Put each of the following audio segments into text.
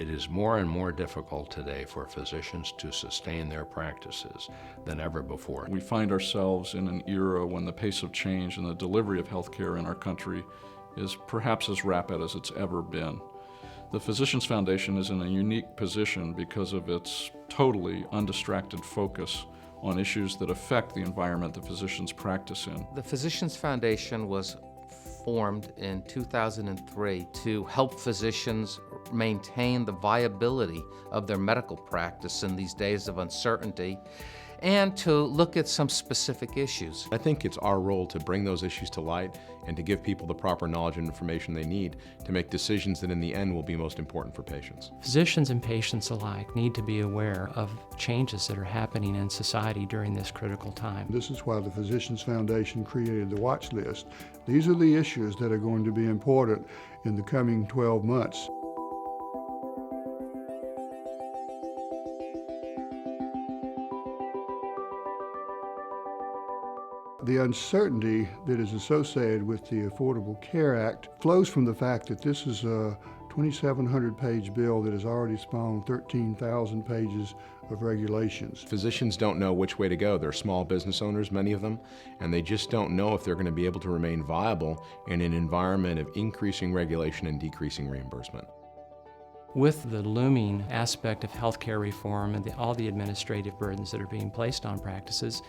It is more and more difficult today for physicians to sustain their practices than ever before. We find ourselves in an era when the pace of change in the delivery of healthcare in our country is perhaps as rapid as it's ever been. The Physicians Foundation is in a unique position because of its totally undistracted focus on issues that affect the environment that physicians practice in. The Physicians Foundation was formed in 2003 to help physicians maintain the viability of their medical practice in these days of uncertainty, and to look at some specific issues. I think it's our role to bring those issues to light and to give people the proper knowledge and information they need to make decisions that in the end will be most important for patients. Physicians and patients alike need to be aware of changes that are happening in society during this critical time. This is why the Physicians Foundation created the watch list. These are the issues that are going to be important in the coming 12 months. The uncertainty that is associated with the Affordable Care Act flows from the fact that this is a 2,700-page bill that has already spawned 13,000 pages of regulations. Physicians don't know which way to go. They're small business owners, many of them, and they just don't know if they're going to be able to remain viable in an environment of increasing regulation and decreasing reimbursement. With the looming aspect of healthcare reform and all the administrative burdens that are being placed on practices,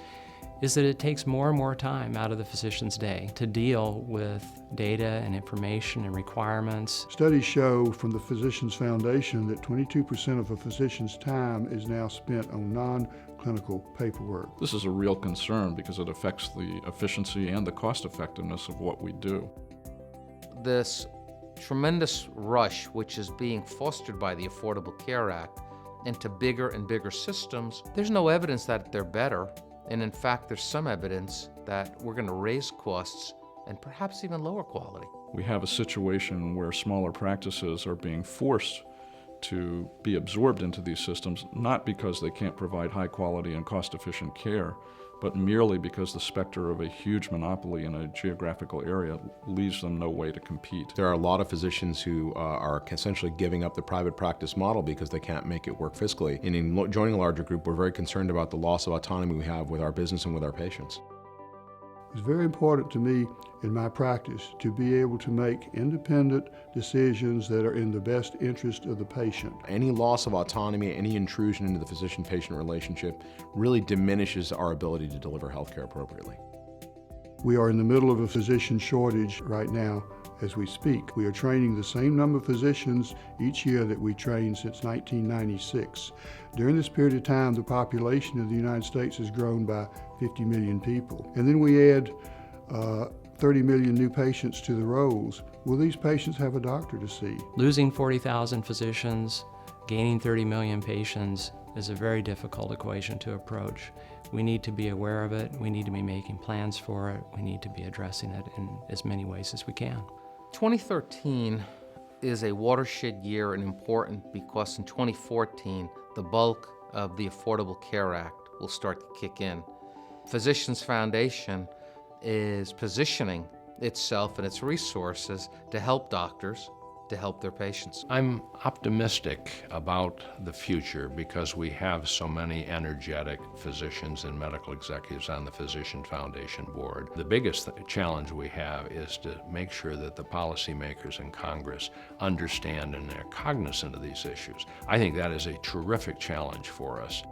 is that it takes more and more time out of the physician's day to deal with data and information and requirements. Studies show from the Physicians Foundation that 22% of a physician's time is now spent on non-clinical paperwork. This is a real concern because it affects the efficiency and the cost effectiveness of what we do. This tremendous rush, which is being fostered by the Affordable Care Act, into bigger and bigger systems, there's no evidence that they're better. And in fact, there's some evidence that we're going to raise costs and perhaps even lower quality. We have a situation where smaller practices are being forced to be absorbed into these systems, not because they can't provide high quality and cost-efficient care, but merely because the specter of a huge monopoly in a geographical area leaves them no way to compete. There are a lot of physicians who are essentially giving up the private practice model because they can't make it work fiscally. And in joining a larger group, we're very concerned about the loss of autonomy we have with our business and with our patients. It's very important to me in my practice to be able to make independent decisions that are in the best interest of the patient. Any loss of autonomy, any intrusion into the physician-patient relationship really diminishes our ability to deliver healthcare appropriately. We are in the middle of a physician shortage right now as we speak. We are training the same number of physicians each year that we trained since 1996. During this period of time, the population of the United States has grown by 50 million people. And then we add 30 million new patients to the rolls. Will these patients have a doctor to see? Losing 40,000 physicians, gaining 30 million patients is a very difficult equation to approach. We need to be aware of it. We need to be making plans for it. We need to be addressing it in as many ways as we can. 2013 is a watershed year and important because in 2014, the bulk of the Affordable Care Act will start to kick in. Physicians Foundation is positioning itself and its resources to help doctors, to help their patients. I'm optimistic about the future because we have so many energetic physicians and medical executives on the Physician Foundation board. The biggest challenge we have is to make sure that the policymakers in Congress understand and are cognizant of these issues. I think that is a terrific challenge for us.